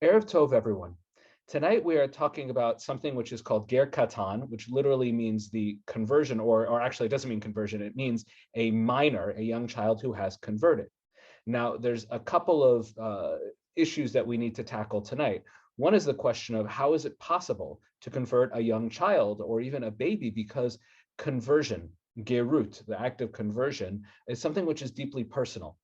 Erev Tov, everyone. Tonight we are talking about something which is called Ger Kattan, which literally means the conversion, or actually it doesn't mean conversion, it means a minor, a young child who has converted. Now, there's a couple of issues that we need to tackle tonight. One is the question of how is it possible to convert a young child or even a baby, because conversion, gerut, the act of conversion, is something which is deeply personal.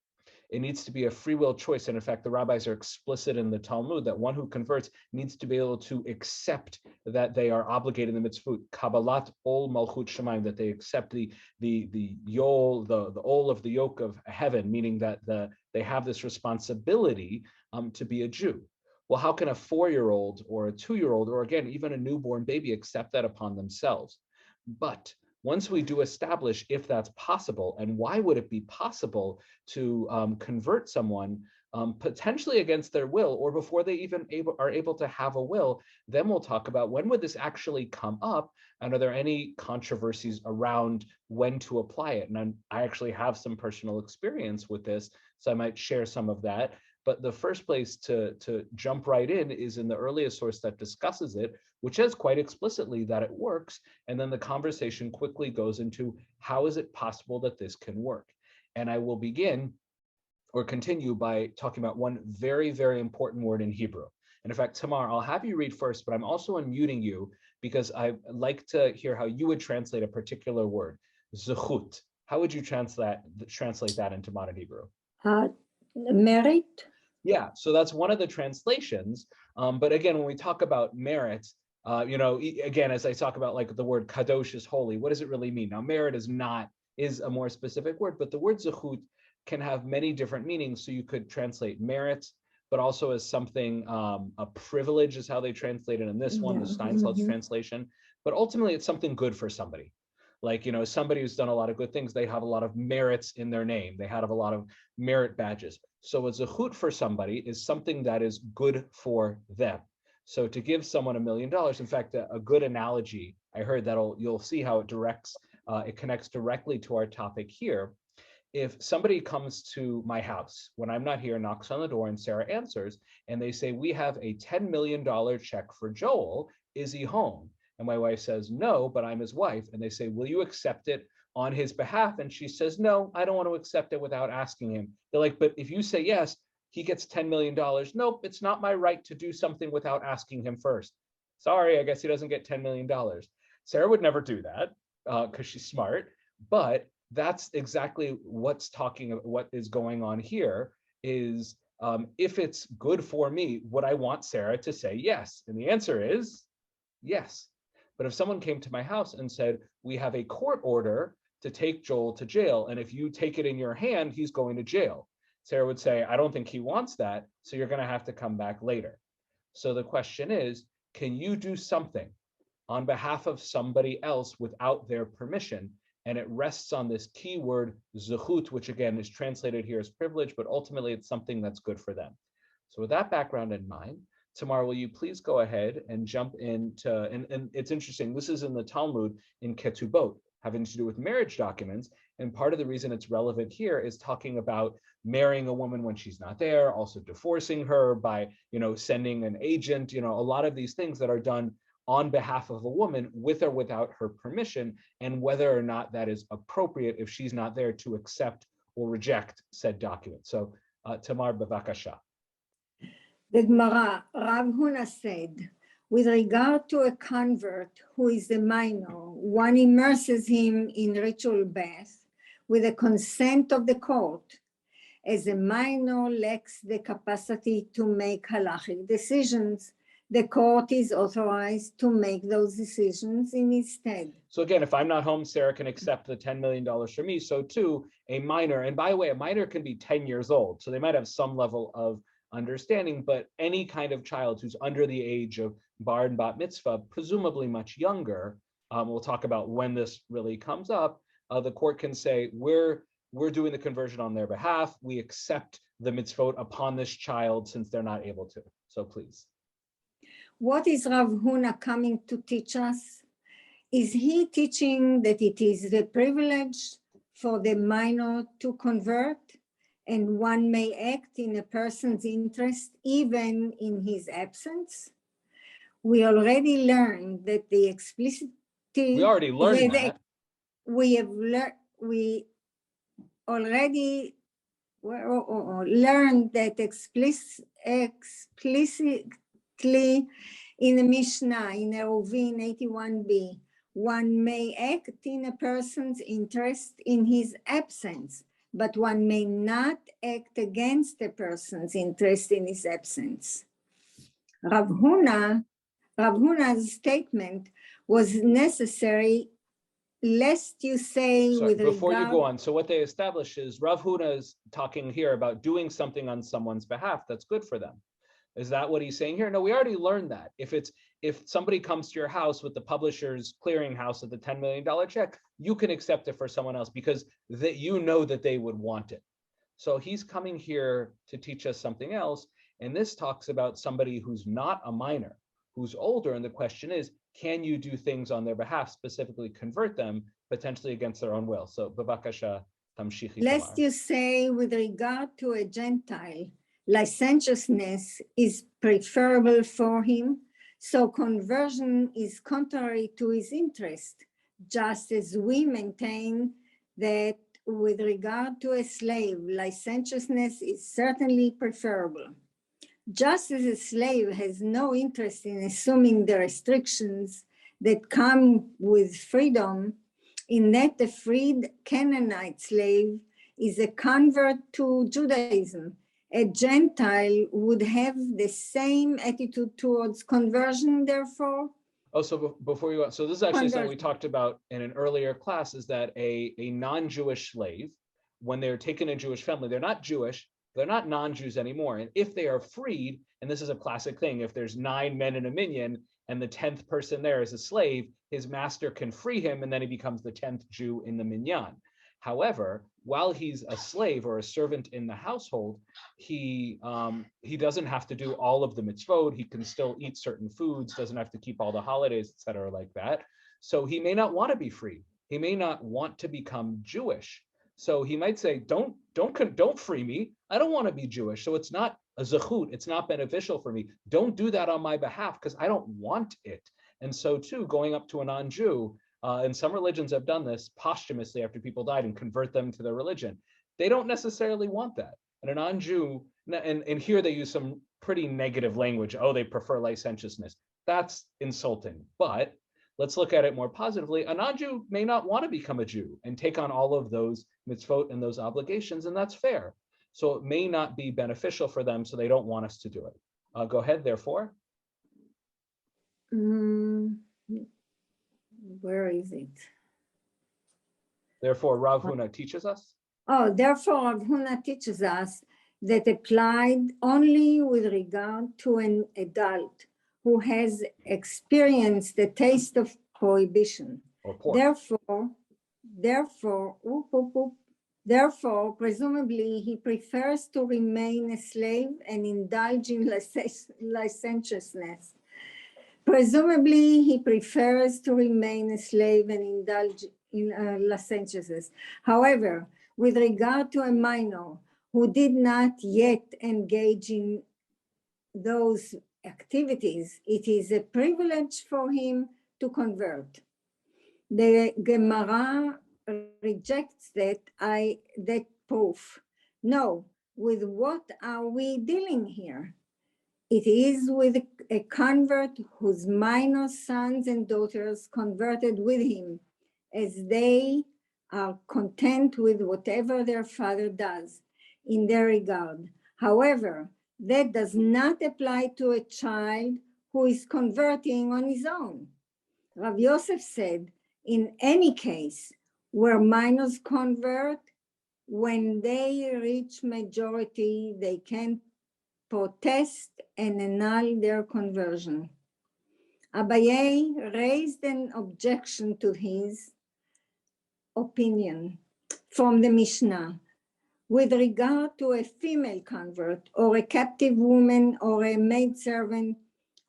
It needs to be a free will choice. And in fact, the rabbis are explicit in the Talmud that one who converts needs to be able to accept that they are obligated in the mitzvot, Kabbalat ol malchut shemaim, that they accept the yol, the ol of the yoke of heaven, meaning that they have this responsibility to be a Jew. Well, how can a 4-year-old or a 2-year-old, or again, even a newborn baby accept that upon themselves? But once we do establish if that's possible, and why would it be possible to convert someone potentially against their will, or before they even are able to have a will, then we'll talk about when would this actually come up, and are there any controversies around when to apply it. And I actually have some personal experience with this, so I might share some of that. But the first place to jump right in is in the earliest source that discusses it, which says quite explicitly that it works. And then the conversation quickly goes into how is it possible that this can work? And I will begin or continue by talking about one very, very important word in Hebrew. And in fact, Tamar, I'll have you read first, but I'm also unmuting you because I like to hear how you would translate a particular word, zechut. How would you translate that into modern Hebrew? Merit. Yeah, so that's one of the translations. But again, when we talk about merit, again, as I talk about like the word kadosh is holy, what does it really mean? Now, merit is a more specific word, but the word zechut can have many different meanings. So you could translate merit, but also as something, a privilege is how they translate it in this one, the Steinsaltz translation. But ultimately, it's something good for somebody. Like, somebody who's done a lot of good things, they have a lot of merits in their name. They have a lot of merit badges. So a zechut for somebody is something that is good for them. So to give someone $1 million, in fact, a good analogy, I heard you'll see how it connects directly to our topic here. If somebody comes to my house when I'm not here, knocks on the door, and Sarah answers, and they say, we have a $10 million check for Joel, is he home? And my wife says, no, but I'm his wife. And they say, will you accept it on his behalf? And she says, no, I don't want to accept it without asking him. They're like, but if you say yes, he gets $10 million. Nope, it's not my right to do something without asking him first. Sorry, I guess he doesn't get $10 million. Sarah would never do that because she's smart. But that's exactly what is going on here is if it's good for me, would I want Sarah to say yes? And the answer is yes. But if someone came to my house and said, we have a court order to take Joel to jail, and if you take it in your hand, he's going to jail, Sarah would say, I don't think he wants that, so you're going to have to come back later. So the question is, can you do something on behalf of somebody else without their permission? And it rests on this key word, zechut, which again is translated here as privilege, but ultimately it's something that's good for them. So with that background in mind, Tamar, will you please go ahead and jump into, and it's interesting, this is in the Talmud in Ketubot, having to do with marriage documents. And part of the reason it's relevant here is talking about marrying a woman when she's not there, also divorcing her by, sending an agent, a lot of these things that are done on behalf of a woman with or without her permission, and whether or not that is appropriate if she's not there to accept or reject said document. So Tamar, bevakasha. The Gemara, Rav Huna said, with regard to a convert who is a minor, one immerses him in ritual bath with the consent of the court, as a minor lacks the capacity to make halachic decisions. The court is authorized to make those decisions in his stead. So again, if I'm not home, Sarah can accept the $10 million from me. So too, a minor, and by the way, a minor can be 10 years old. So they might have some level of understanding, but any kind of child who's under the age of bar and bat mitzvah, presumably much younger, we'll talk about when this really comes up, the court can say, we're doing the conversion on their behalf. We accept the mitzvot upon this child since they're not able to. So please. What is Rav Huna coming to teach us? Is he teaching that it is the privilege for the minor to convert, and one may act in a person's interest even in his absence. We already learned that the explicit We already learned that. we already learned that explicitly in the Mishnah, in Eruvin 81b, one may act in a person's interest in his absence, but one may not act against a person's interest in his absence. Rav Huna's statement was necessary lest you say before you go on, so what they establish is Rav Huna is talking here about doing something on someone's behalf that's good for them. Is that what he's saying here? No, we already learned that. If somebody comes to your house with the publisher's clearinghouse of the $10 million check, you can accept it for someone else because you know that they would want it. So he's coming here to teach us something else. And this talks about somebody who's not a minor, who's older. And the question is, can you do things on their behalf, specifically convert them potentially against their own will? So, bavakasha, tamshichi. Lest you say, with regard to a Gentile, licentiousness is preferable for him, so conversion is contrary to his interest, just as we maintain that with regard to a slave, licentiousness is certainly preferable. Just as a slave has no interest in assuming the restrictions that come with freedom, in that the freed Canaanite slave is a convert to Judaism, a Gentile would have the same attitude towards conversion, therefore. Oh, so before you go, so this is actually something we talked about in an earlier class, is that a non-Jewish slave, when they're taken in a Jewish family, they're not Jewish, they're not non-Jews anymore. And if they are freed, and this is a classic thing, if there's 9 men in a minyan and the 10th person there is a slave, his master can free him and then he becomes the 10th Jew in the minyan. However, while he's a slave or a servant in the household, he doesn't have to do all of the mitzvot. He can still eat certain foods, doesn't have to keep all the holidays, etc., like that. So he may not want to be free. He may not want to become Jewish. So he might say, don't free me. I don't want to be Jewish. So it's not a zechut. It's not beneficial for me. Don't do that on my behalf because I don't want it. And so too, going up to a non-Jew, and some religions have done this posthumously after people died and convert them to their religion. They don't necessarily want that. And a non-Jew, and here they use some pretty negative language. Oh, they prefer licentiousness. That's insulting. But let's look at it more positively. A non-Jew may not want to become a Jew and take on all of those mitzvot and those obligations, and that's fair. So it may not be beneficial for them, so they don't want us to do it. Go ahead, therefore. Where is it? Therefore, Rav Huna teaches us? Oh, therefore, Rav Huna teaches us that applied only with regard to an adult who has experienced the taste of prohibition. Therefore, presumably, he prefers to remain a slave and indulge in licentiousness. Presumably, he prefers to remain a slave and indulge in licentiousness. However, with regard to a minor who did not yet engage in those activities, it is a privilege for him to convert. The Gemara rejects that proof. No, with what are we dealing here? It is with a convert whose minor sons and daughters converted with him, as they are content with whatever their father does in their regard. However, that does not apply to a child who is converting on his own. Rav Yosef said, in any case where minors convert, when they reach majority, they can protest and annul their conversion. Abaye raised an objection to his opinion from the Mishnah with regard to a female convert or a captive woman or a maidservant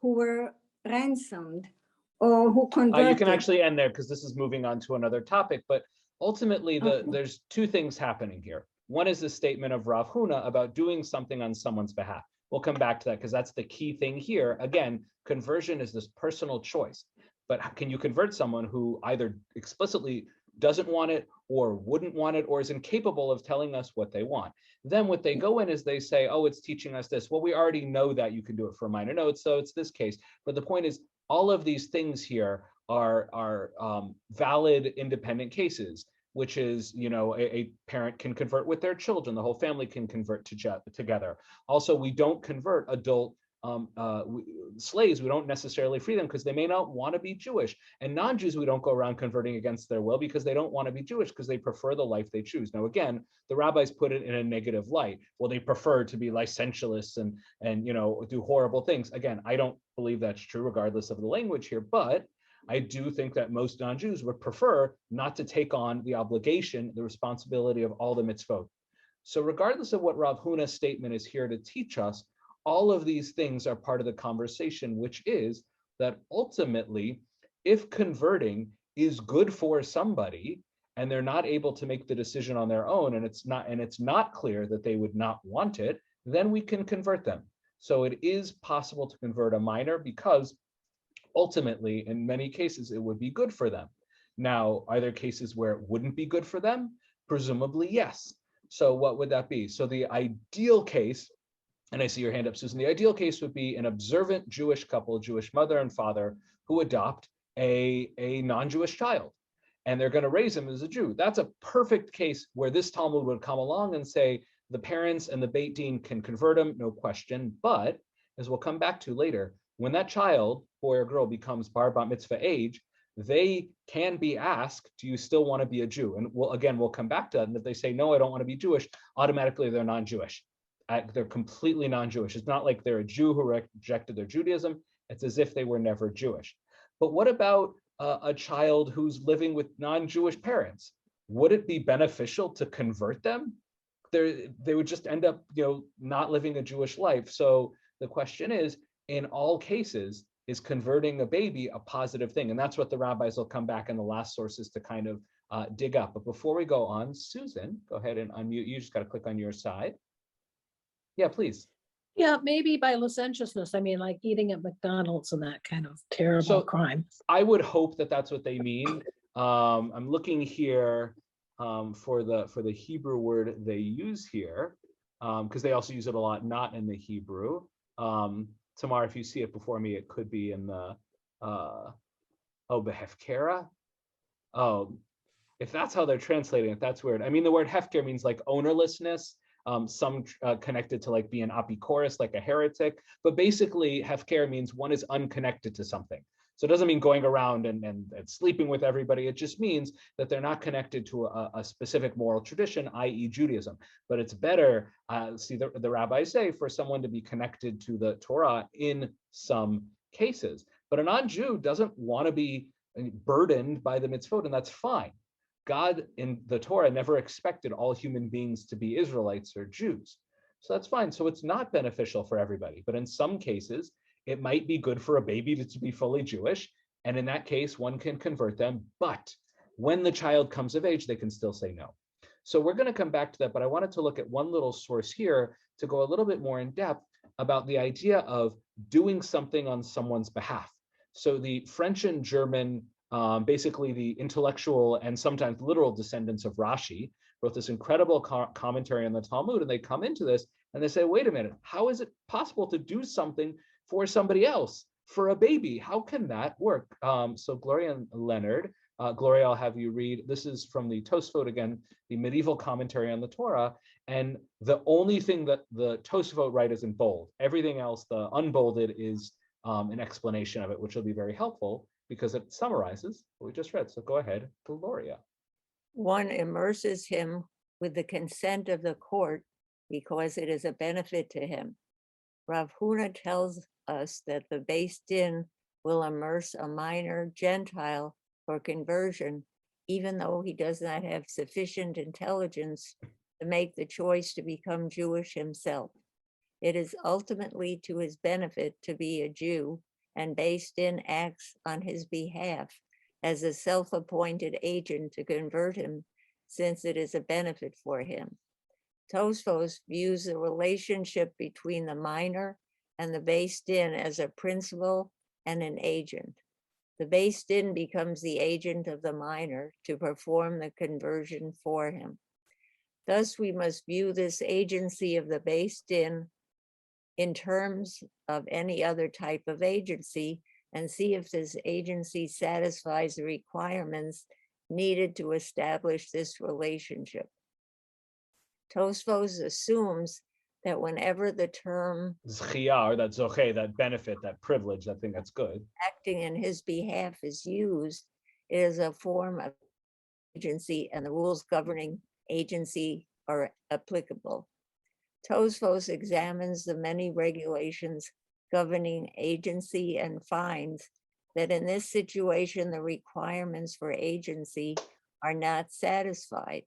who were ransomed or who converted. You can actually end there because this is moving on to another topic, but ultimately there's two things happening here. One is the statement of Rav Huna about doing something on someone's behalf. We'll come back to that because that's the key thing here. Again, conversion is this personal choice. But can you convert someone who either explicitly doesn't want it or wouldn't want it or is incapable of telling us what they want? Then what they go in is they say, oh, it's teaching us this. Well, we already know that you can do it for a minor. No, so it's this case. But the point is, all of these things here are valid independent cases, which is, a parent can convert with their children. The whole family can convert together. Also, we don't convert adult slaves. We don't necessarily free them because they may not want to be Jewish. And non-Jews, we don't go around converting against their will because they don't want to be Jewish because they prefer the life they choose. Now, again, the rabbis put it in a negative light. Well, they prefer to be licentious and do horrible things. Again, I don't believe that's true regardless of the language here, but I do think that most non-Jews would prefer not to take on the obligation, the responsibility of all the mitzvot. So regardless of what Rav Huna's statement is here to teach us, all of these things are part of the conversation, which is that ultimately, if converting is good for somebody and they're not able to make the decision on their own, and it's not clear that they would not want it, then we can convert them. So it is possible to convert a minor because ultimately, in many cases, it would be good for them. Now, are there cases where it wouldn't be good for them? Presumably, yes. So what would that be? So the ideal case, and I see your hand up, Susan, the ideal case would be an observant Jewish couple, Jewish mother and father, who adopt a non-Jewish child. And they're going to raise him as a Jew. That's a perfect case where this Talmud would come along and say the parents and the Beit Din can convert him, no question. But as we'll come back to later, when that child, boy or girl, becomes bar bat mitzvah age, they can be asked, do you still want to be a Jew? And we'll come back to that. And if they say, no, I don't want to be Jewish, automatically they're non-Jewish. They're completely non-Jewish. It's not like they're a Jew who rejected their Judaism. It's as if they were never Jewish. But what about a child who's living with non-Jewish parents? Would it be beneficial to convert them? They would just end up, not living a Jewish life. So the question is, in all cases, is converting a baby a positive thing? And that's what the rabbis will come back in the last sources to kind of dig up. But before we go on, Susan, go ahead and unmute. You just got to click on your side. Yeah, please. Yeah, maybe by licentiousness. I mean, like eating at McDonald's and that kind of terrible crime. I would hope that that's what they mean. I'm looking here for the Hebrew word they use here, because they also use it a lot not in the Hebrew. Tamar, if you see it before me, it could be in the behefkera. Oh, if that's how they're translating it, that's weird. I mean, the word hefker means like ownerlessness. Some connected to like being apikoros, like a heretic, but basically hefker means one is unconnected to something. So it doesn't mean going around and sleeping with everybody. It just means that they're not connected to a specific moral tradition, i.e. Judaism. But it's better, the rabbis say, for someone to be connected to the Torah in some cases. But a non-Jew doesn't want to be burdened by the mitzvot, and that's fine. God in the Torah never expected all human beings to be Israelites or Jews. So that's fine. So it's not beneficial for everybody. But in some cases, it might be good for a baby to be fully Jewish. And in that case, one can convert them. But when the child comes of age, they can still say no. So we're going to come back to that. But I wanted to look at one little source here to go a little bit more in depth about the idea of doing something on someone's behalf. So the French and German, basically the intellectual and sometimes literal descendants of Rashi, wrote this incredible commentary on the Talmud, and they come into this and they say, wait a minute, how is it possible to do something for somebody else, for a baby? How can that work? So Gloria and Leonard, Gloria, I'll have you read. This is from the Tosfot again, the medieval commentary on the Torah. And the only thing that the Tosfot write is in bold. Everything else, the unbolded, is an explanation of it, which will be very helpful because it summarizes what we just read. So go ahead, Gloria. One immerses him with the consent of the court because it is a benefit to him. Rav Huna tells us that the Beit Din will immerse a minor Gentile for conversion, even though he does not have sufficient intelligence to make the choice to become Jewish himself. It is ultimately to his benefit to be a Jew, and Beit Din acts on his behalf as a self-appointed agent to convert him, since it is a benefit for him. Tosfos views the relationship between the minor and the Beis Din as a principal and an agent. The Beis Din becomes the agent of the minor to perform the conversion for him. Thus, we must view this agency of the Beis Din in terms of any other type of agency and see if this agency satisfies the requirements needed to establish this relationship. Tosfos assumes that whenever the term Zchia, or that zoche, that benefit, that privilege, that thing that's good. acting in his behalf is used, it is a form of agency and the rules governing agency are applicable. Tosfos examines the many regulations governing agency and finds that in this situation, the requirements for agency are not satisfied.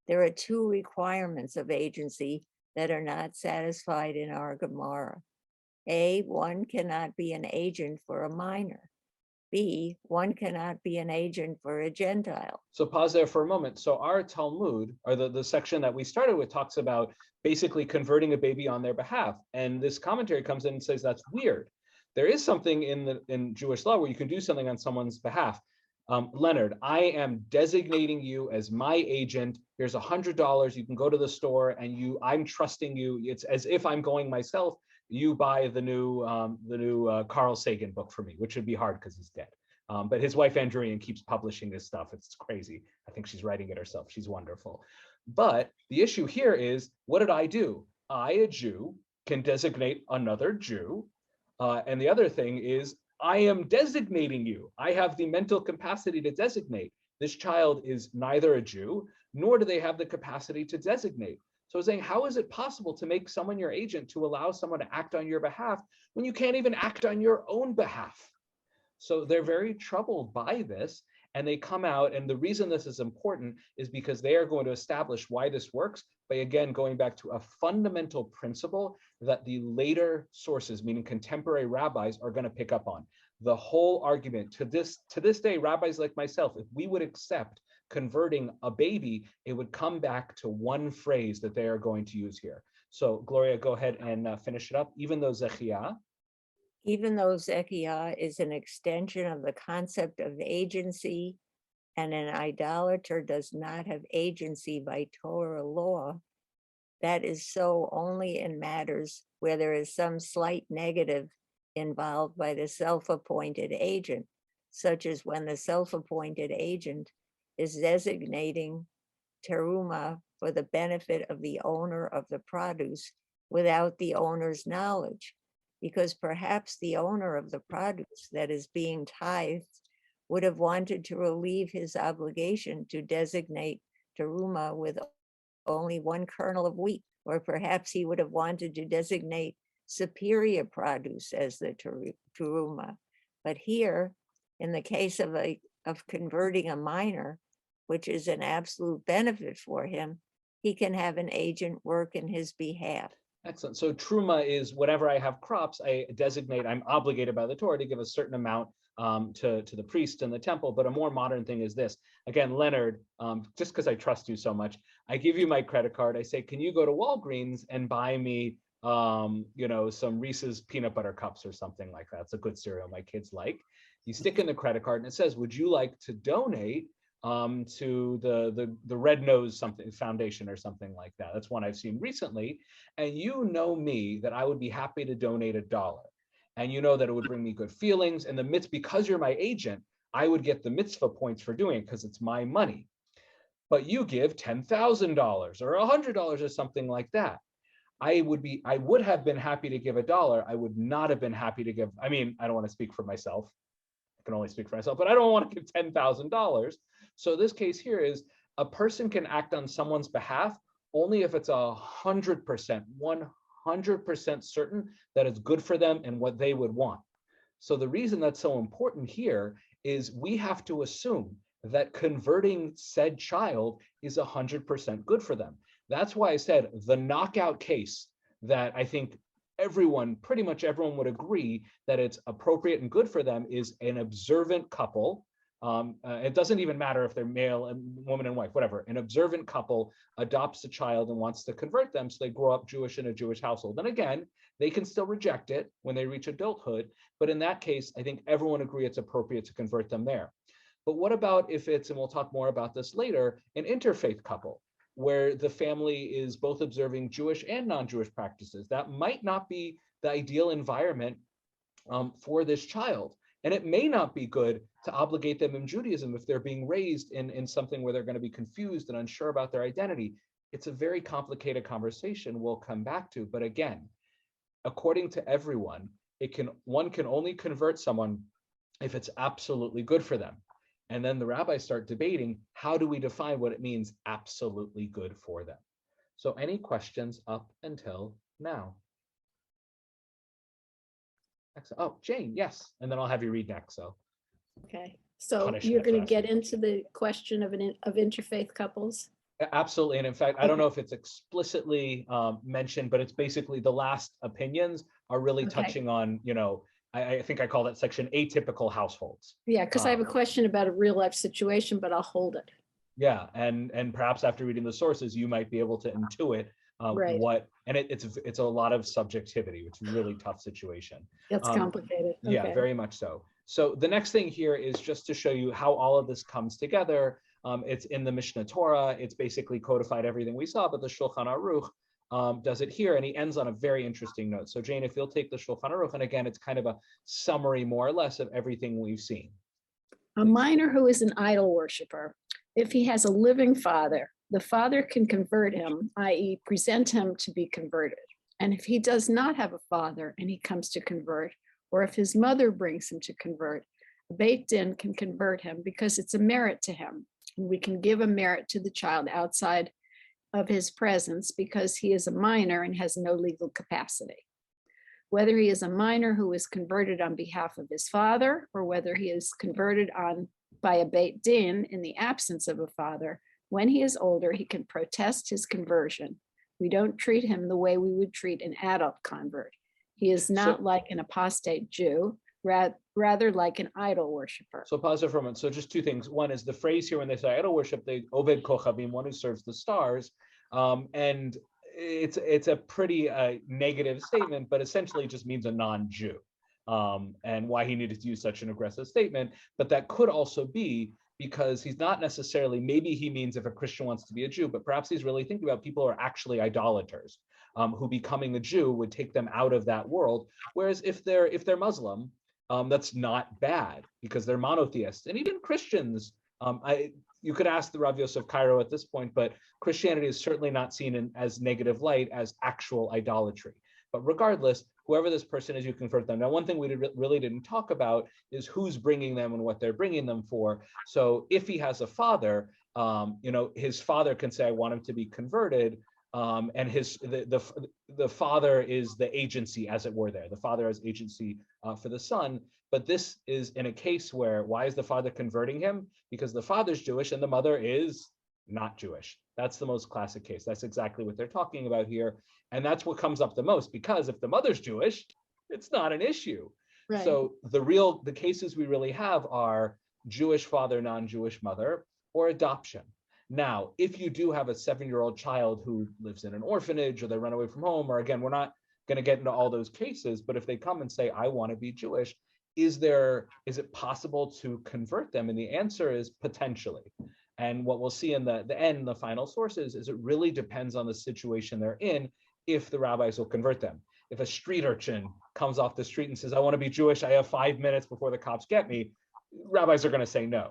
There are two requirements of agency that are not satisfied in our Gemara. A, one cannot be an agent for a minor. B, one cannot be an agent for a Gentile. So pause there for a moment. So our Talmud, or the section that we started with, talks about basically converting a baby on their behalf. And this commentary comes in and says that's weird. There is something in Jewish law where you can do something on someone's behalf. Leonard, I am designating you as my agent. Here's $100. You can go to the store and I'm trusting you. It's as if I'm going myself. You buy the new Carl Sagan book for me, which would be hard because he's dead. But his wife Andrian keeps publishing this stuff. It's crazy. I think she's writing it herself. She's wonderful. But the issue here is, what did I do? I, a Jew, can designate another Jew. And the other thing is, I am designating you. I have the mental capacity to designate. This child is neither a Jew, nor do they have the capacity to designate. So I was saying, how is it possible to make someone your agent, to allow someone to act on your behalf when you can't even act on your own behalf? So they're very troubled by this, and they come out, and the reason this is important is because they are going to establish why this works by, again, going back to a fundamental principle that the later sources, meaning contemporary rabbis, are going to pick up on. The whole argument to this day, rabbis like myself, if we would accept converting a baby, it would come back to one phrase that they are going to use here. So Gloria, go ahead and finish it up. Even though Zechia is an extension of the concept of agency, and an idolater does not have agency by Torah law, that is so only in matters where there is some slight negative involved by the self-appointed agent, such as when the self-appointed agent is designating teruma for the benefit of the owner of the produce without the owner's knowledge, because perhaps the owner of the produce that is being tithed would have wanted to relieve his obligation to designate teruma with only one kernel of wheat, or perhaps he would have wanted to designate superior produce as the teruma. But here, in the case of converting a minor, which is an absolute benefit for him, he can have an agent work in his behalf. Excellent. So truma is whatever I have crops, I designate, I'm obligated by the Torah to give a certain amount to the priest in the temple. But a more modern thing is this. Again, Leonard, just because I trust you so much, I give you my credit card. I say, can you go to Walgreens and buy me some Reese's peanut butter cups or something like that? It's a good cereal my kids like. You stick in the credit card and it says, would you like to donate to the Red Nose something Foundation or something like that? That's one I've seen recently. And you know me that I would be happy to donate $1. And you know that it would bring me good feelings. And because you're my agent, I would get the mitzvah points for doing it because it's my money. But you give $10,000 or $100 or something like that. I would have been happy to give $1. I would not have been happy to give, I don't want to speak for myself. I can only speak for myself, but I don't want to give $10,000. So this case here is a person can act on someone's behalf only if it's 100%, 100% certain that it's good for them and what they would want. So the reason that's so important here is we have to assume that converting said child is 100% good for them. That's why I said the knockout case that I think pretty much everyone would agree that it's appropriate and good for them is an observant couple It doesn't even matter if they're male and woman and wife, whatever. An observant couple adopts a child and wants to convert them so they grow up Jewish in a Jewish household. And again, they can still reject it when they reach adulthood. But in that case, I think everyone agree it's appropriate to convert them there. But what about if it's, and we'll talk more about this later, an interfaith couple where the family is both observing Jewish and non-Jewish practices? That might not be the ideal environment for this child. And it may not be good to obligate them in Judaism if they're being raised in something where they're going to be confused and unsure about their identity. It's a very complicated conversation we'll come back to. But again, according to everyone, one can only convert someone if it's absolutely good for them. And then the rabbis start debating, how do we define what it means absolutely good for them? So any questions up until now? Oh, Jane, yes. And then I'll have you read next. So Okay, so Punishment you're going to for get asking into the question of interfaith couples? absolutely. And in fact, I don't know if it's explicitly mentioned, but it's basically the last opinions are really Okay. touching on, I think I call that section atypical households. Yeah, because I have a question about a real life situation, but I'll hold it. Yeah, and perhaps after reading the sources, you might be able to intuit Right. what, and it's a lot of subjectivity. It's a really tough situation. It's complicated. Yeah, Okay. very much so. So the next thing here is just to show you how all of this comes together. It's in the Mishnah Torah. It's basically codified everything we saw, but the Shulchan Aruch does it here, and he ends on a very interesting note. So Jane, if you'll take the Shulchan Aruch, and again, it's kind of a summary more or less of everything we've seen. A minor who is an idol worshiper, if he has a living father, the father can convert him, i.e. present him to be converted. And if he does not have a father and he comes to convert, or if his mother brings him to convert, a Beit Din can convert him because it's a merit to him. And we can give a merit to the child outside of his presence because he is a minor and has no legal capacity. Whether he is a minor who is converted on behalf of his father, or whether he is converted by a Beit Din in the absence of a father, when he is older, he can protest his conversion. We don't treat him the way we would treat an adult convert. He is not like an apostate Jew, rather like an idol worshiper. So pause there for a moment. So just two things. One is the phrase here when they say idol worship, they Oved Kochavim, one who serves the stars. And it's a pretty negative statement, but essentially just means a non-Jew. And why he needed to use such an aggressive statement. But that could also be because he's not necessarily, maybe he means if a Christian wants to be a Jew, but perhaps he's really thinking about people who are actually idolaters, who becoming a Jew would take them out of that world. Whereas if they're Muslim, that's not bad because they're monotheists. And even Christians, you could ask the Rav Yosef Cairo at this point, but Christianity is certainly not seen in as negative light as actual idolatry. But regardless, whoever this person is, you convert them. Now, one thing we really didn't talk about is who's bringing them and what they're bringing them for. So if he has a father, his father can say, I want him to be converted. And the father is the agency, as it were there. The father has agency for the son. But this is in a case where, why is the father converting him? Because the father's Jewish and the mother is not Jewish. That's the most classic case. That's exactly what they're talking about here. And that's what comes up the most, because if the mother's Jewish, it's not an issue. Right. So the cases we really have are Jewish father, non-Jewish mother, or adoption. Now, if you do have a 7-year-old child who lives in an orphanage or they run away from home, or again, we're not going to get into all those cases, but if they come and say, I want to be Jewish, is it possible to convert them? And the answer is potentially. And what we'll see in the end, the final sources, is it really depends on the situation they're in if the rabbis will convert them. If a street urchin comes off the street and says, I want to be Jewish, I have 5 minutes before the cops get me, rabbis are going to say no.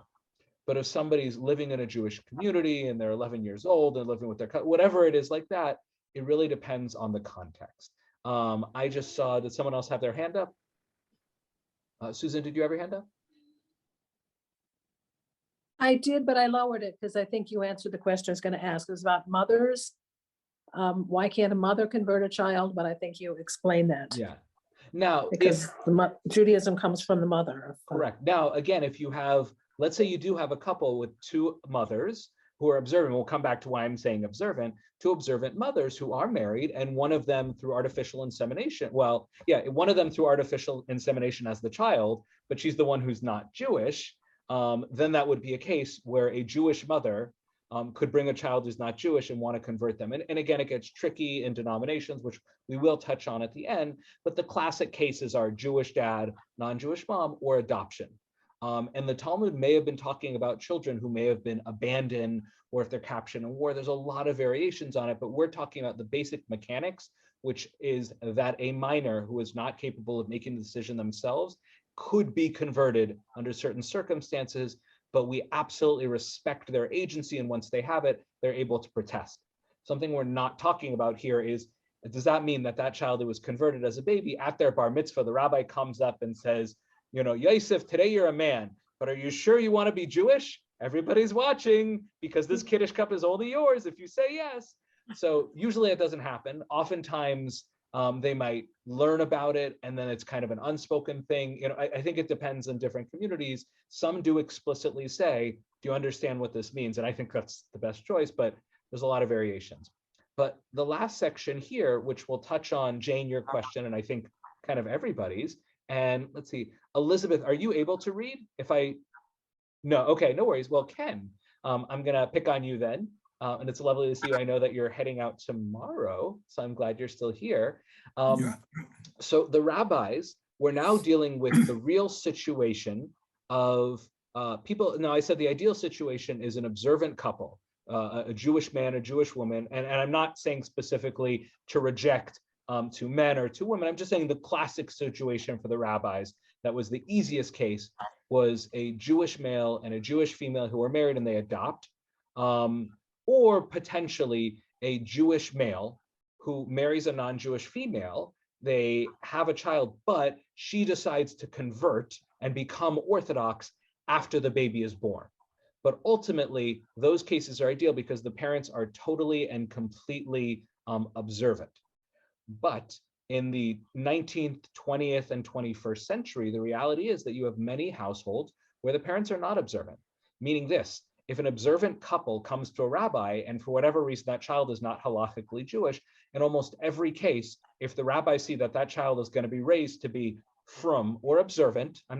But if somebody's living in a Jewish community and they're 11 years old and living with their, whatever it is like that, it really depends on the context. I just saw, did someone else have their hand up? Susan, did you have your hand up? I did, but I lowered it because I think you answered the question I was going to ask. It was about mothers. Why can't a mother convert a child? But I think you explained that. Yeah. Now, because Judaism comes from the mother. Correct. Now, again, if you have, let's say you do have a couple with two mothers who are observant, we'll come back to why I'm saying observant, two observant mothers who are married, and one of them through artificial insemination. Well, yeah, one of them through artificial insemination as the child, but she's the one who's not Jewish. then that would be a case where a Jewish mother could bring a child who's not Jewish and want to convert them. And again, it gets tricky in denominations, which we will touch on at the end, but the classic cases are Jewish dad, non-Jewish mom, or adoption. And the Talmud may have been talking about children who may have been abandoned, or if they're captured in war. There's a lot of variations on it, but we're talking about the basic mechanics, which is that a minor who is not capable of making the decision themselves could be converted under certain circumstances, but we absolutely respect their agency. And once they have it, they're able to protest. Something we're not talking about here is, does that mean that that child who was converted as a baby at their bar mitzvah, the rabbi comes up and says, you know, Yosef, today you're a man, but are you sure you want to be Jewish? Everybody's watching because this Kiddush cup is only yours if you say yes. So usually it doesn't happen. Oftentimes they might learn about it and then it's kind of an unspoken thing. You know, I think it depends on different communities. Some do explicitly say, do you understand what this means? And I think that's the best choice, but there's a lot of variations. But the last section here, which we'll touch on, Jane, your question, and I think kind of everybody's, and let's see, Elizabeth, are you able to read? No, okay, no worries. Well, Ken, I'm gonna pick on you then. And it's lovely to see you. I know that you're heading out tomorrow, so I'm glad you're still here. Yeah. So the rabbis, we're now dealing with the real situation of people. Now, I said the ideal situation is an observant couple, a Jewish man, a Jewish woman, and I'm not saying specifically to reject to men or to women. I'm just saying the classic situation for the rabbis, that was the easiest case, was a Jewish male and a Jewish female who are married and they adopt. Or potentially a Jewish male who marries a non-Jewish female, they have a child, but she decides to convert and become Orthodox after the baby is born. But ultimately, those cases are ideal because the parents are totally and completely observant. But in the 19th, 20th, and 21st century, the reality is that you have many households where the parents are not observant, meaning this: if an observant couple comes to a rabbi and for whatever reason that child is not halakhically Jewish, in almost every case, if the rabbis see that that child is going to be raised to be frum or observant, I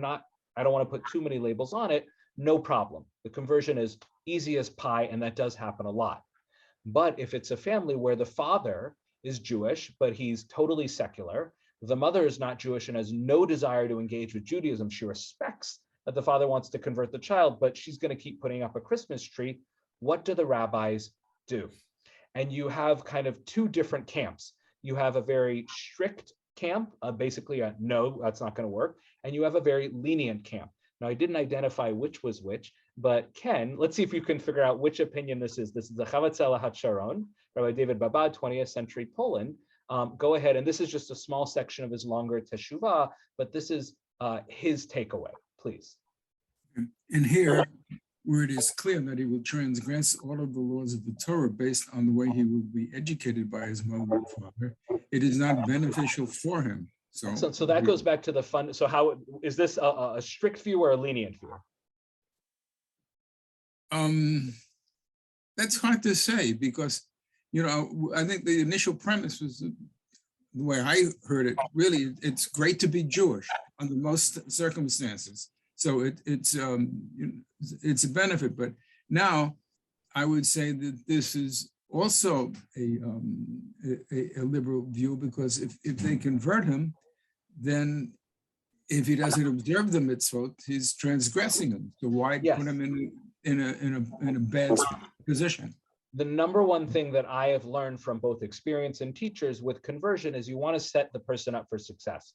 don't want to put too many labels on it, no problem. The conversion is easy as pie, and that does happen a lot. But if it's a family where the father is Jewish, but he's totally secular, the mother is not Jewish and has no desire to engage with Judaism, she respects that the father wants to convert the child, but she's going to keep putting up a Christmas tree. What do the rabbis do? And you have kind of two different camps. You have a very strict camp, basically a no, that's not going to work. And you have a very lenient camp. Now, I didn't identify which was which, but Ken, let's see if you can figure out which opinion this is. This is the Chavatzel HaSharon, Rabbi David Babad, 20th century Poland. Go ahead, and this is just a small section of his longer teshuvah, but this is his takeaway. Please. And here, where it is clear that he will transgress all of the laws of the Torah based on the way he will be educated by his mother and father, it is not beneficial for him. So that goes back to the fun. So how is this a strict view or a lenient view? That's hard to say because, you know, I think the initial premise was the way I heard it. Really, it's great to be Jewish under most circumstances. So it's a benefit, but now I would say that this is also a liberal view, because if they convert him, then if he doesn't observe the mitzvot, he's transgressing them. So why put him in a bad position? The number one thing that I have learned from both experience and teachers with conversion is you want to set the person up for success.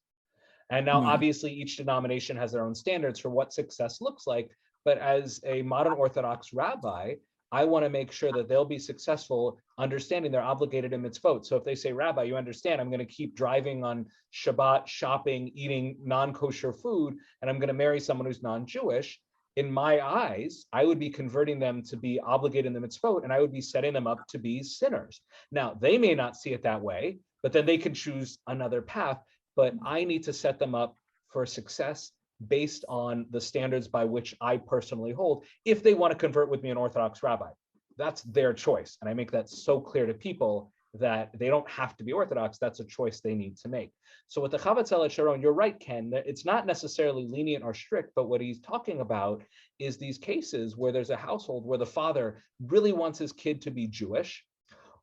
And now, obviously, each denomination has their own standards for what success looks like. But as a modern Orthodox rabbi, I want to make sure that they'll be successful, understanding they're obligated in mitzvot. So if they say, Rabbi, you understand, I'm going to keep driving on Shabbat, shopping, eating non-kosher food, and I'm going to marry someone who's non-Jewish, in my eyes, I would be converting them to be obligated in the mitzvot, and I would be setting them up to be sinners. Now, they may not see it that way, but then they can choose another path. But I need to set them up for success based on the standards by which I personally hold. If they want to convert with me, an Orthodox rabbi, that's their choice. And I make that so clear to people that they don't have to be Orthodox. That's a choice they need to make. So with the Chavetz El Sharon, you're right, Ken, that it's not necessarily lenient or strict, but what he's talking about is these cases where there's a household where the father really wants his kid to be Jewish,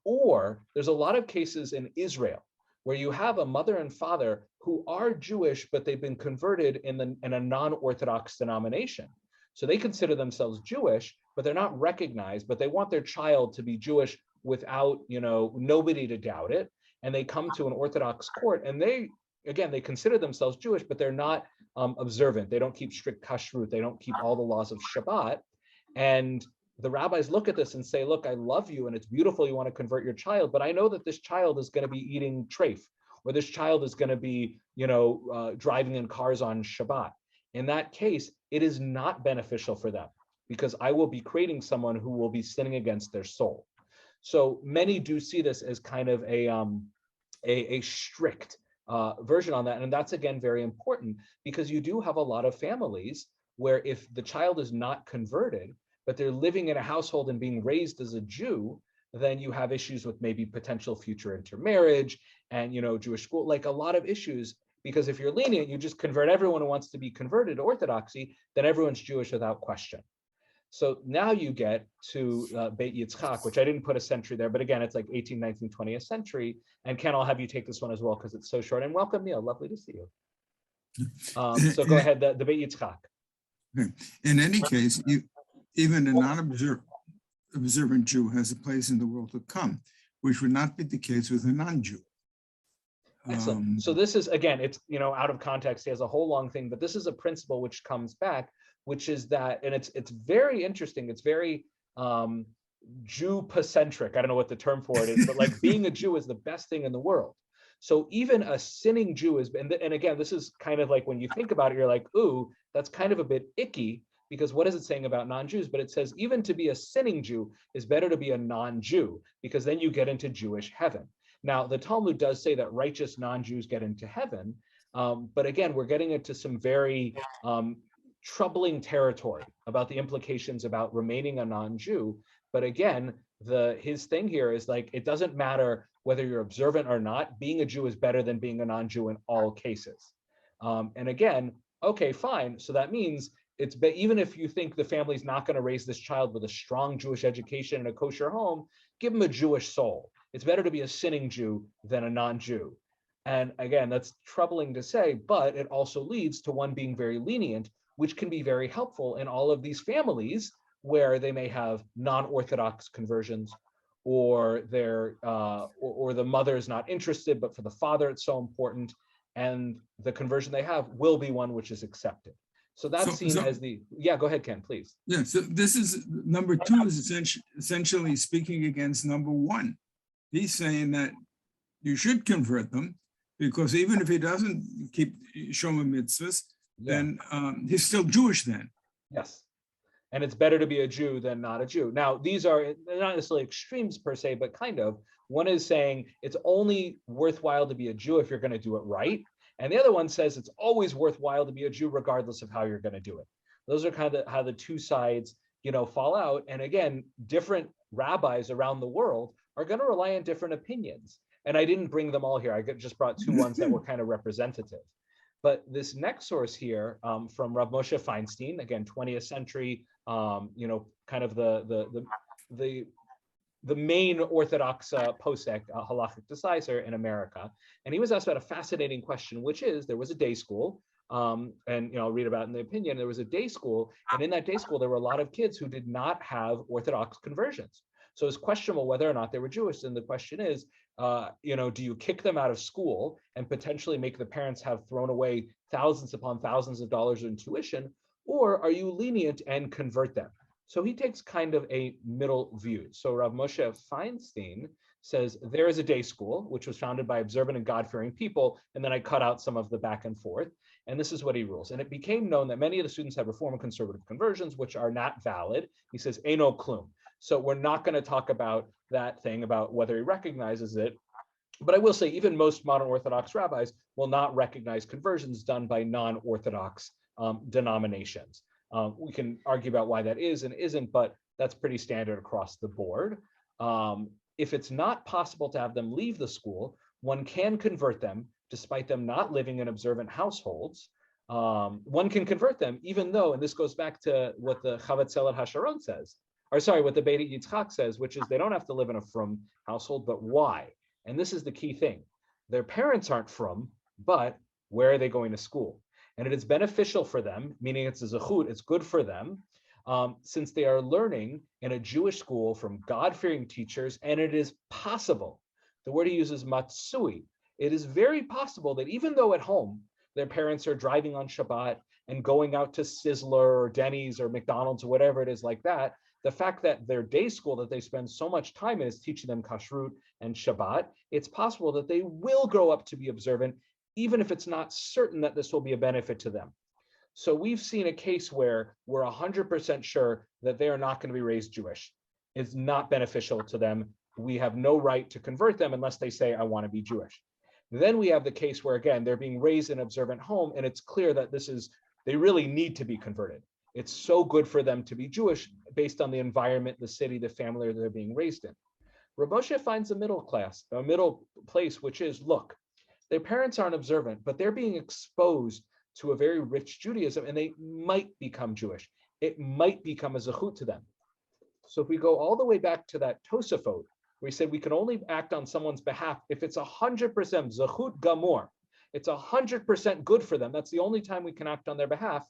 or there's a lot of cases in Israel where you have a mother and father who are Jewish, but they've been converted in a non-Orthodox denomination. So they consider themselves Jewish, but they're not recognized, but they want their child to be Jewish without, nobody to doubt it. And they come to an Orthodox court and they consider themselves Jewish, but they're not observant. They don't keep strict kashrut. They don't keep all the laws of Shabbat. And the rabbis look at this and say, look, I love you and it's beautiful you want to convert your child, but I know that this child is going to be eating treif, or this child is going to be, driving in cars on Shabbat. In that case, it is not beneficial for them because I will be creating someone who will be sinning against their soul. So many do see this as kind of a strict version on that. And that's, again, very important because you do have a lot of families where if the child is not converted, but they're living in a household and being raised as a Jew, then you have issues with maybe potential future intermarriage and, Jewish school, like a lot of issues. Because if you're lenient, you just convert everyone who wants to be converted to Orthodoxy, then everyone's Jewish without question. So now you get to Beit Yitzchak, which I didn't put a century there, but again, it's like 18th, 19th, 20th century. And Ken, I'll have you take this one as well because it's so short. And welcome, Neil. Lovely to see you. So go ahead, the Beit Yitzchak. In any case, even a non-observant Jew has a place in the world to come, which would not be the case with a non-Jew. Excellent. So this is, again, it's, out of context, he has a whole long thing, but this is a principle which comes back, which is that, and it's very interesting. It's very Jew-centric. I don't know what the term for it is, but like being a Jew is the best thing in the world. So even a sinning Jew is, and again, this is kind of like when you think about it, you're like, ooh, that's kind of a bit icky, because what is it saying about non-Jews? But it says even to be a sinning Jew is better to be a non-Jew, because then you get into Jewish heaven. Now, the Talmud does say that righteous non-Jews get into heaven, but again, we're getting into some very troubling territory about the implications about remaining a non-Jew. But again, his thing here is like, it doesn't matter whether you're observant or not, being a Jew is better than being a non-Jew in all cases. And again, okay, fine. So that means even if you think the family's not going to raise this child with a strong Jewish education and a kosher home, give them a Jewish soul. It's better to be a sinning Jew than a non-Jew. And again, that's troubling to say, but it also leads to one being very lenient, which can be very helpful in all of these families where they may have non-Orthodox conversions, or or the mother is not interested, but for the father it's so important, and the conversion they have will be one which is accepted. So that's seen as go ahead, Ken, please. Yeah, so this is number two is essentially speaking against number one. He's saying that you should convert them because even if he doesn't keep Shomer mitzvahs, then he's still Jewish then. Yes. And it's better to be a Jew than not a Jew. Now, they're not necessarily extremes per se, but kind of. One is saying it's only worthwhile to be a Jew if you're going to do it right. And the other one says it's always worthwhile to be a Jew regardless of how you're going to do it. Those are kind of how the two sides, fall out. And again, different rabbis around the world are going to rely on different opinions. And I didn't bring them all here. I just brought two ones that were kind of representative. But this next source here from Rav Moshe Feinstein, again, 20th century, kind of the main Orthodox posek, halachic decisor in America. And he was asked about a fascinating question, which is, there was a day school, and I'll read about in the opinion, there was a day school, and in that day school, there were a lot of kids who did not have Orthodox conversions. So it's questionable whether or not they were Jewish. And the question is, do you kick them out of school and potentially make the parents have thrown away thousands upon thousands of dollars in tuition, or are you lenient and convert them? So he takes kind of a middle view. So Rav Moshe Feinstein says there is a day school, which was founded by observant and God-fearing people, and then I cut out some of the back and forth. And this is what he rules. And it became known that many of the students have Reform and conservative conversions, which are not valid. He says, Eino klum. So we're not going to talk about that thing about whether he recognizes it. But I will say, even most modern Orthodox rabbis will not recognize conversions done by non-Orthodox denominations. We can argue about why that is and isn't, but that's pretty standard across the board. if it's not possible to have them leave the school, one can convert them despite them not living in observant households. One can convert them even though, and this goes back to what the Chavetzel Hasharon says, or sorry, what the Beit Yitzchak says, which is they don't have to live in a frum household, but why? And this is the key thing. Their parents aren't frum, but where are they going to school? And it is beneficial for them, meaning it's a zechut, it's good for them, since they are learning in a Jewish school from God-fearing teachers, and it is possible, the word he uses, matsui, it is very possible that even though at home, their parents are driving on Shabbat and going out to Sizzler or Denny's or McDonald's or whatever it is like that, the fact that their day school that they spend so much time in is teaching them kashrut and Shabbat, it's possible that they will grow up to be observant, even if it's not certain that this will be a benefit to them. So we've seen a case where we're 100% sure that they are not going to be raised Jewish. It's not beneficial to them. We have no right to convert them unless they say, I want to be Jewish. Then we have the case where, again, they're being raised in an observant home, and it's clear that they really need to be converted. It's so good for them to be Jewish based on the environment, the city, the family they're being raised in. Rav Moshe finds a middle place, which is, look, their parents aren't observant, but they're being exposed to a very rich Judaism, and they might become Jewish. It might become a zechut to them. So if we go all the way back to that Tosafot, we said we can only act on someone's behalf if it's 100% zechut gamor. It's 100% good for them. That's the only time we can act on their behalf.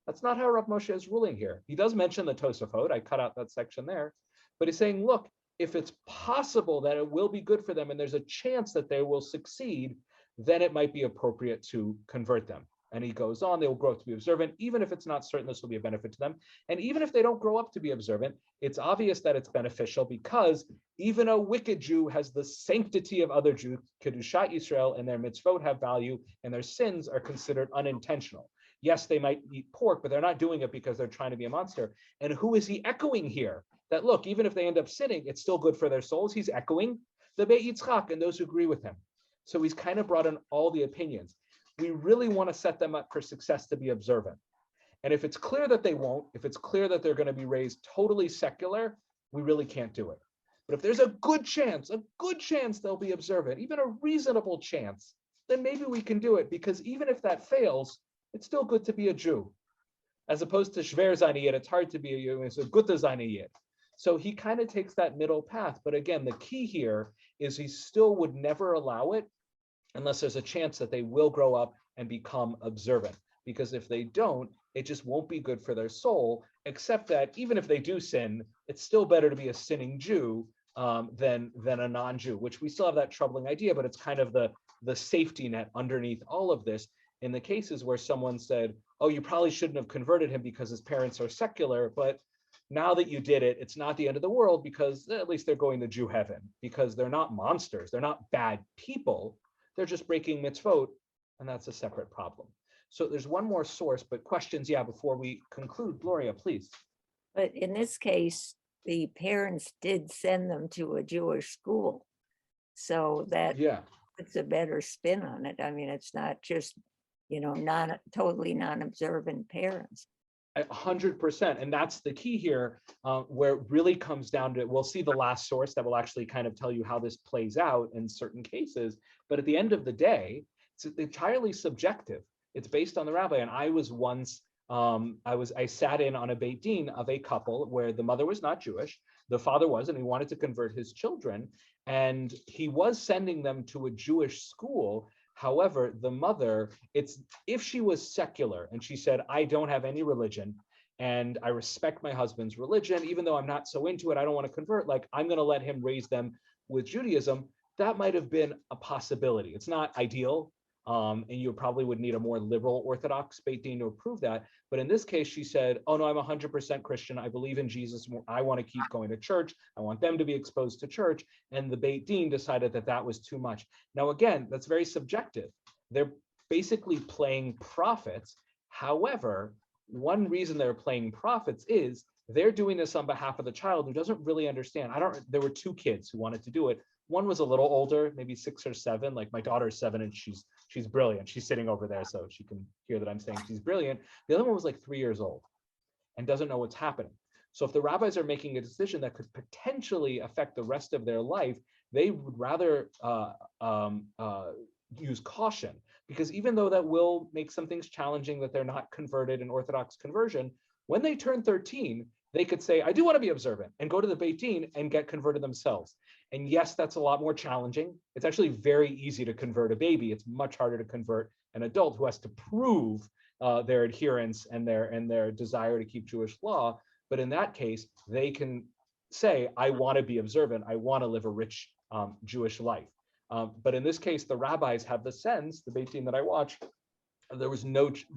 That's not how Rav Moshe is ruling here. He does mention the Tosafot. I cut out that section there. But he's saying, look, if it's possible that it will be good for them and there's a chance that they will succeed, then it might be appropriate to convert them. And he goes on, they will grow up to be observant, even if it's not certain this will be a benefit to them. And even if they don't grow up to be observant, it's obvious that it's beneficial because even a wicked Jew has the sanctity of other Jews, Kedushat Yisrael, and their mitzvot have value, and their sins are considered unintentional. Yes, they might eat pork, but they're not doing it because they're trying to be a monster. And who is he echoing here? That look, even if they end up sinning, it's still good for their souls. He's echoing the Beit Yitzchak and those who agree with him. So he's kind of brought in all the opinions. We really want to set them up for success to be observant. And if it's clear that they won't, if it's clear that they're going to be raised totally secular, we really can't do it. But if there's a good chance they'll be observant, even a reasonable chance, then maybe we can do it, because even if that fails, it's still good to be a Jew. As opposed to Shver Zayniyid, it's hard to be a Jew, it's a Gutta Zayniyid. So he kind of takes that middle path. But again, the key here is he still would never allow it unless there's a chance that they will grow up and become observant. Because if they don't, it just won't be good for their soul, except that even if they do sin, it's still better to be a sinning Jew than a non-Jew, which we still have that troubling idea, but it's kind of the safety net underneath all of this. In the cases where someone said, oh, you probably shouldn't have converted him because his parents are secular, but now that you did it, it's not the end of the world because at least they're going to Jew heaven, because they're not monsters, they're not bad people. They're just breaking mitzvot, and that's a separate problem. So there's one more source, but questions, before we conclude. Gloria, please. But in this case, the parents did send them to a Jewish school. So that puts a better spin on it. I mean, it's not just, totally non-observant parents. 100%. And that's the key here, where it really comes down to, we'll see the last source that will actually kind of tell you how this plays out in certain cases. But at the end of the day, it's entirely subjective. It's based on the rabbi. And I was once, I sat in on a Beit Din of a couple where the mother was not Jewish, the father was, and he wanted to convert his children. And he was sending them to a Jewish school. However, the mother, if she was secular and she said, I don't have any religion and I respect my husband's religion, even though I'm not so into it, I don't want to convert, like I'm going to let him raise them with Judaism, that might have been a possibility. It's not ideal. And you probably would need a more liberal Orthodox Beit Din to approve that. But in this case, she said, oh no, I'm 100% Christian. I believe in Jesus. I want to keep going to church. I want them to be exposed to church. And the Beit Din decided that that was too much. Now, again, that's very subjective. They're basically playing prophets. However, one reason they're playing prophets is they're doing this on behalf of the child who doesn't really understand. There were two kids who wanted to do it. One was a little older, maybe 6 or 7. Like my daughter's 7 and she's brilliant. She's sitting over there so she can hear that I'm saying she's brilliant. The other one was like 3 years old and doesn't know what's happening. So if the rabbis are making a decision that could potentially affect the rest of their life, they would rather use caution, because even though that will make some things challenging, that they're not converted in Orthodox conversion, when they turn 13, they could say, I do want to be observant, and go to the Beit Din and get converted themselves. And yes, that's a lot more challenging. It's actually very easy to convert a baby. It's much harder to convert an adult who has to prove their adherence and their desire to keep Jewish law. But in that case, they can say, I want to be observant. I want to live a rich Jewish life. But in this case, the rabbis have the sense, the Beit Din that I watch, there was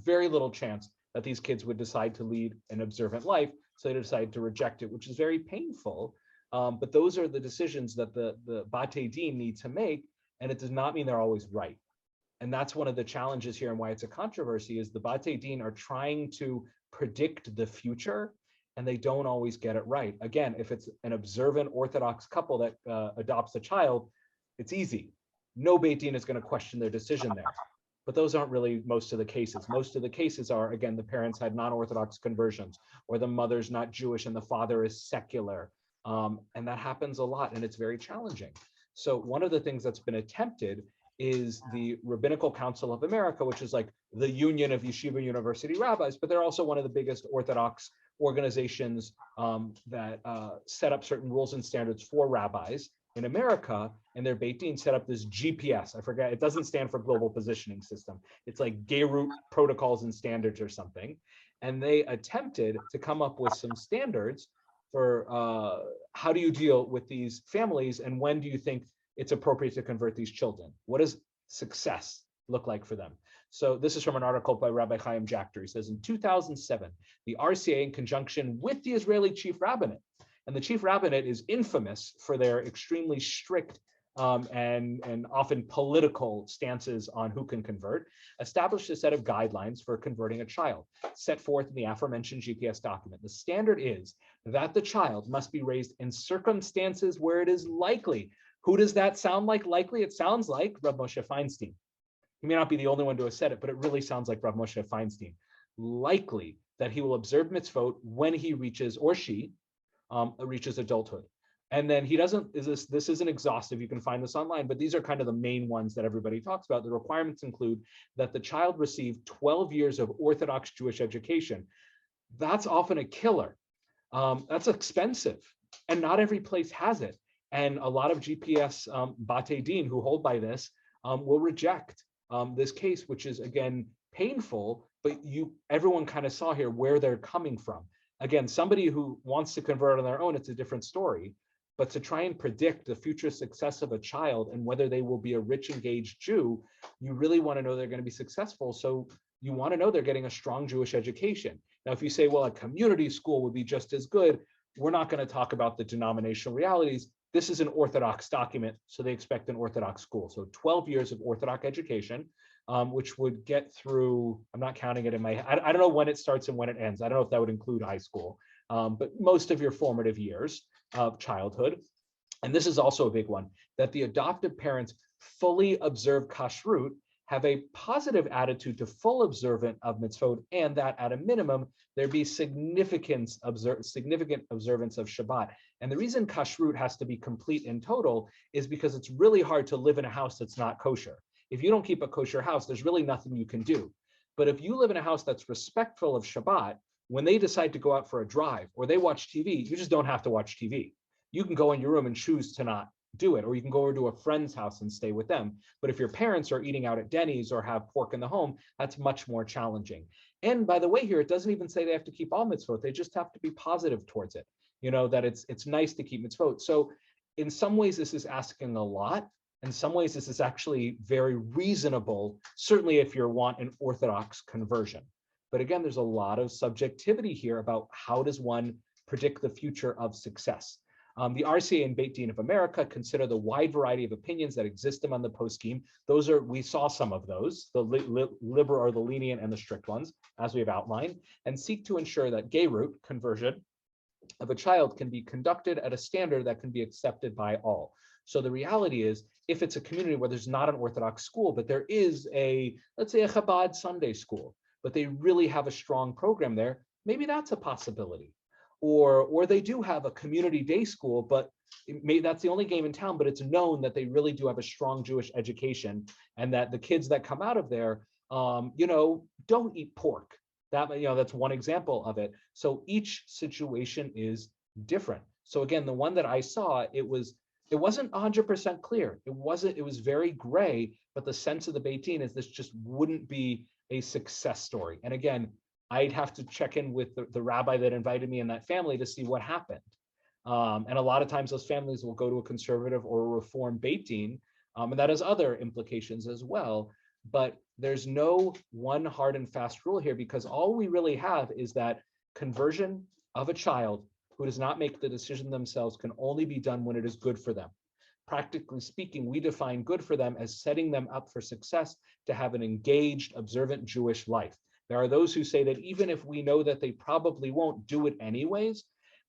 very little chance that these kids would decide to lead an observant life. So they decided to reject it, which is very painful. But those are the decisions that the Bate Din need to make. And it does not mean they're always right. And that's one of the challenges here, and why it's a controversy, is the Bate Din are trying to predict the future, and they don't always get it right. Again, if it's an observant Orthodox couple that adopts a child, it's easy. No Beit Din is going to question their decision there. But those aren't really most of the cases. Most of the cases are, again, the parents had non-Orthodox conversions, or the mother's not Jewish and the father is secular. And that happens a lot, and it's very challenging. So one of the things that's been attempted is the Rabbinical Council of America, which is like the union of yeshiva university rabbis, but they're also one of the biggest Orthodox organizations that set up certain rules and standards for rabbis in America. And their Beit Din set up this GPS. I forget, it doesn't stand for Global Positioning System. It's like Geirut Protocols and Standards or something. And they attempted to come up with some standards for how do you deal with these families, and when do you think it's appropriate to convert these children? What does success look like for them? So this is from an article by Rabbi Chaim Jachter. He says, in 2007, the RCA, in conjunction with the Israeli Chief Rabbinate, and the Chief Rabbinate is infamous for their extremely strict and often political stances on who can convert, established a set of guidelines for converting a child, set forth in the aforementioned GPS document. The standard is that the child must be raised in circumstances where it is likely. Who does that sound like likely? It sounds like Rav Moshe Feinstein. He may not be the only one to have said it, but it really sounds like Rav Moshe Feinstein. Likely that he will observe mitzvot when he reaches, or she reaches adulthood. And then he doesn't, this isn't exhaustive, you can find this online, but these are kind of the main ones that everybody talks about. The requirements include that the child receive 12 years of Orthodox Jewish education. That's often a killer. That's expensive, and not every place has it. And a lot of GPS Bate Din who hold by this will reject this case, which is, again, painful, but everyone kind of saw here where they're coming from. Again, somebody who wants to convert on their own, it's a different story. But to try and predict the future success of a child and whether they will be a rich, engaged Jew, you really want to know they're going to be successful. So you want to know they're getting a strong Jewish education. Now, if you say, well, a community school would be just as good, we're not going to talk about the denominational realities. This is an Orthodox document, so they expect an Orthodox school. So 12 years of Orthodox education, which would get through, I'm not counting it in my head. I don't know when it starts and when it ends. I don't know if that would include high school, but most of your formative years of childhood. And this is also a big one, that the adoptive parents fully observe kashrut, have a positive attitude to full observance of mitzvot, and that at a minimum, there be significant observance of Shabbat. And the reason kashrut has to be complete in total is because it's really hard to live in a house that's not kosher. If you don't keep a kosher house, there's really nothing you can do. But if you live in a house that's respectful of Shabbat, when they decide to go out for a drive or they watch TV, you just don't have to watch TV. You can go in your room and choose to not do it, or you can go over to a friend's house and stay with them. But if your parents are eating out at Denny's or have pork in the home, that's much more challenging. And by the way, here, it doesn't even say they have to keep all mitzvot. They just have to be positive towards it. You know, that it's nice to keep mitzvot. So in some ways, this is asking a lot. In some ways, this is actually very reasonable, certainly if you want an Orthodox conversion. But again, there's a lot of subjectivity here about how does one predict the future of success. The RCA and Beit Din of America consider the wide variety of opinions that exist among the poskim. We saw some of those, the liberal or the lenient and the strict ones, as we have outlined, and seek to ensure that Geirut, conversion of a child, can be conducted at a standard that can be accepted by all. So the reality is, if it's a community where there's not an Orthodox school, but there is let's say a Chabad Sunday school, but they really have a strong program there, maybe that's a possibility. or they do have a community day school, but that's the only game in town, but it's known that they really do have a strong Jewish education, and that the kids that come out of there, don't eat pork. That's one example of it. So each situation is different. So again, the one that I saw, it wasn't 100% clear. It was very gray, but the sense of the Beit Din is this just wouldn't be a success story. And again, I'd have to check in with the rabbi that invited me and that family to see what happened. And a lot of times those families will go to a conservative or a reform Beit Din, and that has other implications as well. But there's no one hard and fast rule here, because all we really have is that conversion of a child who does not make the decision themselves can only be done when it is good for them. Practically speaking, we define good for them as setting them up for success to have an engaged, observant Jewish life. There are those who say that even if we know that they probably won't do it anyways,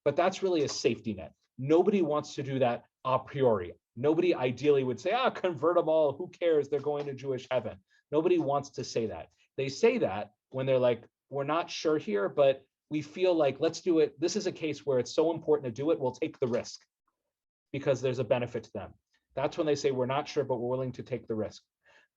but that's really a safety net. Nobody wants to do that a priori. Nobody ideally would say, convert them all, who cares, they're going to Jewish heaven. Nobody wants to say that. They say that when they're like, we're not sure here, but we feel like, let's do it. This is a case where it's so important to do it, we'll take the risk because there's a benefit to them. That's when they say, we're not sure, but we're willing to take the risk.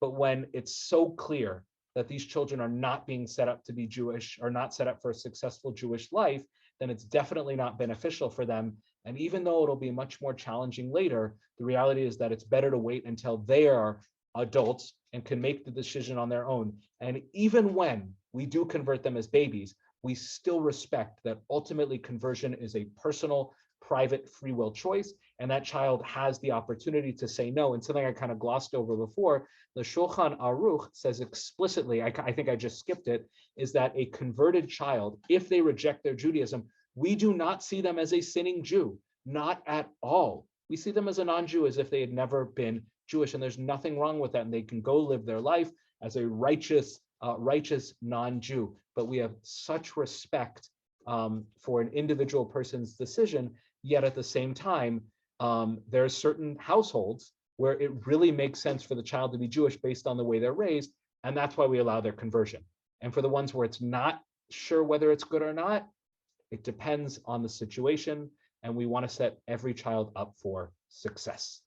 But when it's so clear that these children are not being set up to be Jewish, or not set up for a successful Jewish life, then it's definitely not beneficial for them. And even though it'll be much more challenging later, the reality is that it's better to wait until they are adults and can make the decision on their own. And even when we do convert them as babies, we still respect that ultimately conversion is a personal, private, free will choice, and that child has the opportunity to say no. And something I kind of glossed over before, the Shulchan Aruch says explicitly, I think I just skipped it, is that a converted child, if they reject their Judaism, we do not see them as a sinning Jew, not at all. We see them as a non-Jew, as if they had never been Jewish, and there's nothing wrong with that, and they can go live their life as a righteous non-Jew. But we have such respect for an individual person's decision, yet at the same time, there are certain households where it really makes sense for the child to be Jewish based on the way they're raised, and that's why we allow their conversion. And for the ones where it's not sure whether it's good or not, it depends on the situation, and we want to set every child up for success.